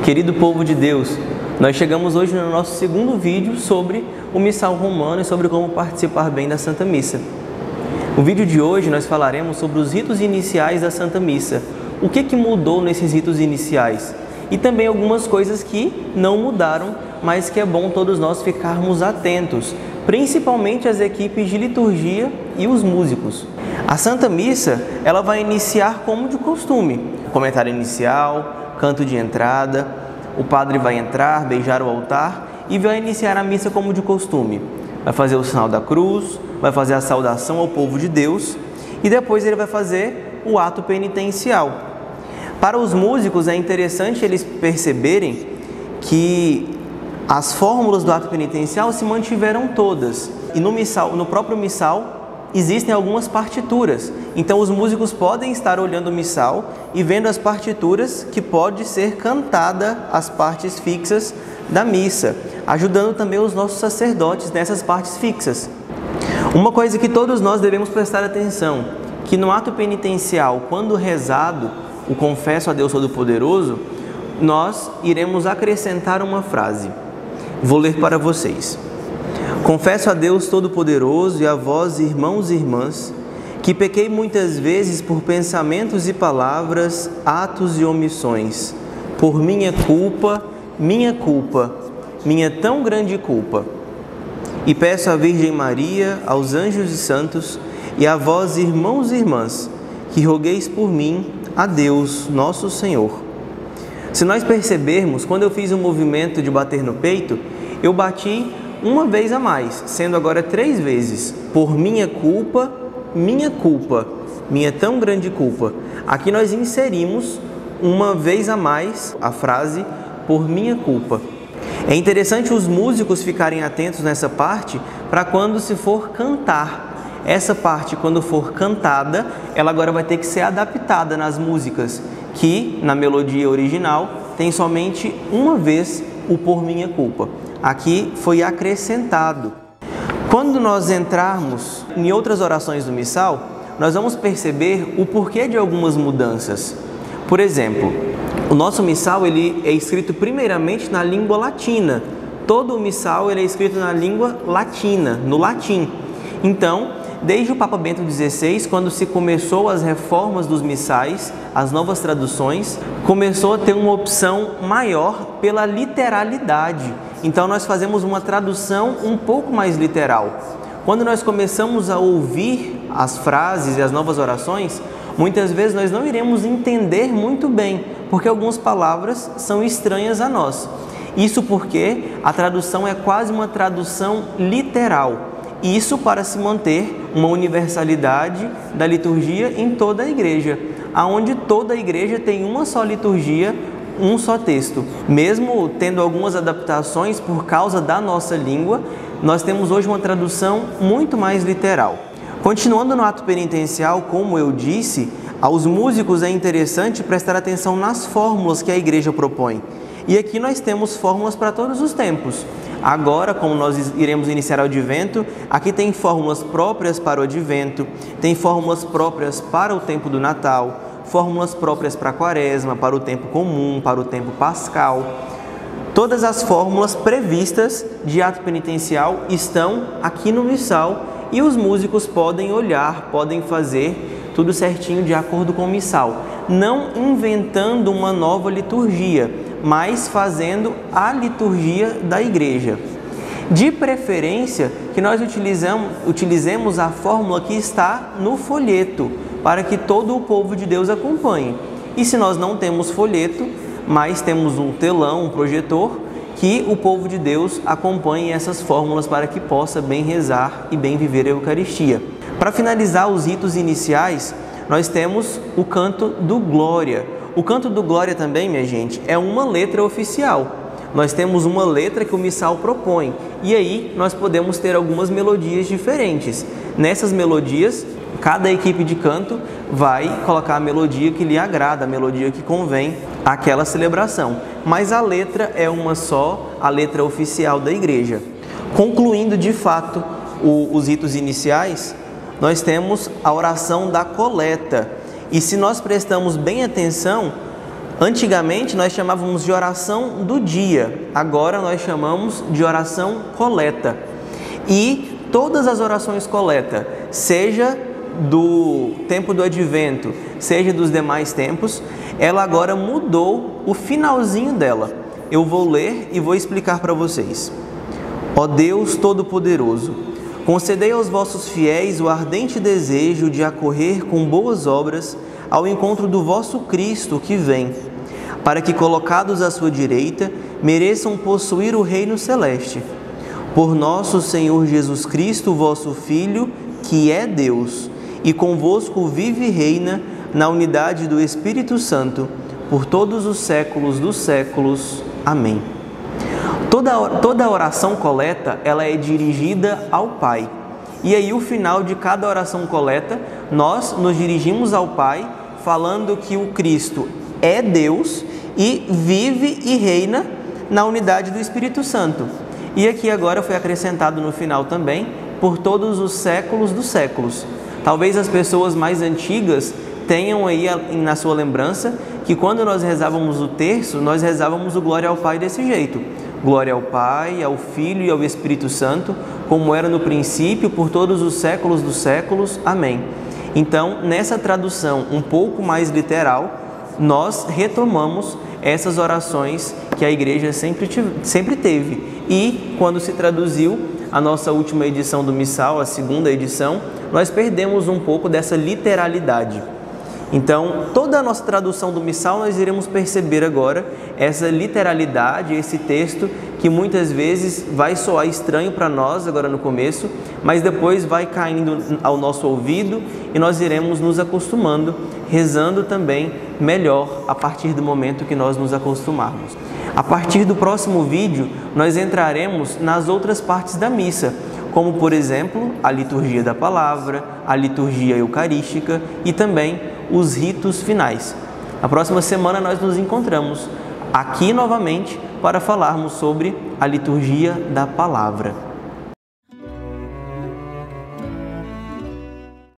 Querido povo de Deus, nós chegamos hoje no nosso segundo vídeo sobre o Missal Romano e sobre como participar bem da Santa Missa. No vídeo de hoje nós falaremos sobre os ritos iniciais da Santa Missa, o que mudou nesses ritos iniciais e também algumas coisas que não mudaram, mas que é bom todos nós ficarmos atentos, principalmente as equipes de liturgia e os músicos. A Santa Missa, ela vai iniciar como de costume, comentário inicial, canto de entrada, o padre vai entrar, beijar o altar e vai iniciar a missa como de costume. Vai fazer o sinal da cruz, vai fazer a saudação ao povo de Deus e depois ele vai fazer o ato penitencial. Para os músicos é interessante eles perceberem que as fórmulas do ato penitencial se mantiveram todas e no próprio missal existem algumas partituras, então os músicos podem estar olhando o missal e vendo as partituras que pode ser cantada as partes fixas da missa, ajudando também os nossos sacerdotes nessas partes fixas. Uma coisa que todos nós devemos prestar atenção, que no ato penitencial, quando rezado, o Confesso a Deus Todo-Poderoso, nós iremos acrescentar uma frase. Vou ler para vocês. Confesso a Deus Todo-Poderoso e a vós, irmãos e irmãs, que pequei muitas vezes por pensamentos e palavras, atos e omissões, por minha culpa, minha tão grande culpa. E peço à Virgem Maria, aos anjos e santos, e a vós, irmãos e irmãs, que rogueis por mim a Deus, nosso Senhor. Se nós percebermos, quando eu fiz o movimento de bater no peito, eu bati uma vez a mais, sendo agora 3 vezes, por minha culpa, minha tão grande culpa. Aqui nós inserimos uma vez a mais a frase, por minha culpa. É interessante os músicos ficarem atentos nessa parte, para quando se for cantar. Essa parte, quando for cantada, ela agora vai ter que ser adaptada nas músicas, que na melodia original tem somente uma vez o por minha culpa. Aqui foi acrescentado. Quando nós entrarmos em outras orações do missal, nós vamos perceber o porquê de algumas mudanças. Por exemplo, o nosso missal ele é escrito primeiramente na língua latina. Todo o missal ele é escrito na língua latina, no latim. Então, desde o Papa Bento XVI, quando se começou as reformas dos missais, as novas traduções, começou a ter uma opção maior pela literalidade. Então nós fazemos uma tradução um pouco mais literal. Quando nós começamos a ouvir as frases e as novas orações, muitas vezes nós não iremos entender muito bem, porque algumas palavras são estranhas a nós. Isso porque a tradução é quase uma tradução literal. Isso para se manter uma universalidade da liturgia em toda a igreja, aonde toda a igreja tem uma só liturgia, um só texto. Mesmo tendo algumas adaptações por causa da nossa língua, nós temos hoje uma tradução muito mais literal. Continuando no ato penitencial, como eu disse, aos músicos é interessante prestar atenção nas fórmulas que a igreja propõe. E aqui nós temos fórmulas para todos os tempos. Agora, como nós iremos iniciar o Advento, aqui tem fórmulas próprias para o Advento, tem fórmulas próprias para o tempo do Natal, fórmulas próprias para a Quaresma, para o tempo comum, para o tempo pascal. Todas as fórmulas previstas de ato penitencial estão aqui no missal e os músicos podem olhar, podem fazer tudo certinho de acordo com o missal, não inventando uma nova liturgia, mas fazendo a liturgia da igreja. De preferência que nós utilizemos a fórmula que está no folheto, para que todo o povo de Deus acompanhe. E se nós não temos folheto, mas temos um telão, um projetor, que o povo de Deus acompanhe essas fórmulas para que possa bem rezar e bem viver a Eucaristia. Para finalizar os ritos iniciais, nós temos o canto do Glória. O canto do Glória também, minha gente, é uma letra oficial. Nós temos uma letra que o missal propõe e aí nós podemos ter algumas melodias diferentes. Nessas melodias, cada equipe de canto vai colocar a melodia que lhe agrada, a melodia que convém àquela celebração. Mas a letra é uma só, a letra oficial da igreja. Concluindo de fato os ritos iniciais, nós temos a oração da coleta. E se nós prestamos bem atenção, Antigamente nós chamávamos de oração do dia, agora nós chamamos de oração coleta. E todas as orações coleta, seja do tempo do advento, seja dos demais tempos, ela agora mudou o finalzinho dela. Eu vou ler e vou explicar para vocês. Ó Deus Todo-Poderoso, concedei aos vossos fiéis o ardente desejo de acorrer com boas obras ao encontro do vosso Cristo que vem, para que, colocados à sua direita, mereçam possuir o reino celeste. Por nosso Senhor Jesus Cristo, vosso Filho, que é Deus, e convosco vive e reina na unidade do Espírito Santo, por todos os séculos dos séculos. Amém. Toda oração coleta, ela é dirigida ao Pai. E aí, o final de cada oração coleta, nós nos dirigimos ao Pai, falando que o Cristo é Deus e vive e reina na unidade do Espírito Santo. E aqui agora foi acrescentado no final também, por todos os séculos dos séculos. Talvez as pessoas mais antigas tenham aí na sua lembrança que quando nós rezávamos o terço, nós rezávamos o Glória ao Pai desse jeito. Glória ao Pai, ao Filho e ao Espírito Santo, como era no princípio, por todos os séculos dos séculos. Amém. Então, nessa tradução um pouco mais literal, nós retomamos essas orações que a igreja sempre teve. E quando se traduziu a nossa última edição do Missal, a segunda edição, nós perdemos um pouco dessa literalidade. Então, toda a nossa tradução do Missal, nós iremos perceber agora essa literalidade, esse texto que muitas vezes vai soar estranho para nós agora no começo, mas depois vai caindo ao nosso ouvido e nós iremos nos acostumando, rezando também melhor a partir do momento que nós nos acostumarmos. A partir do próximo vídeo, nós entraremos nas outras partes da missa, como, por exemplo, a liturgia da palavra, a liturgia eucarística e também os ritos finais. Na próxima semana nós nos encontramos aqui novamente para falarmos sobre a liturgia da palavra.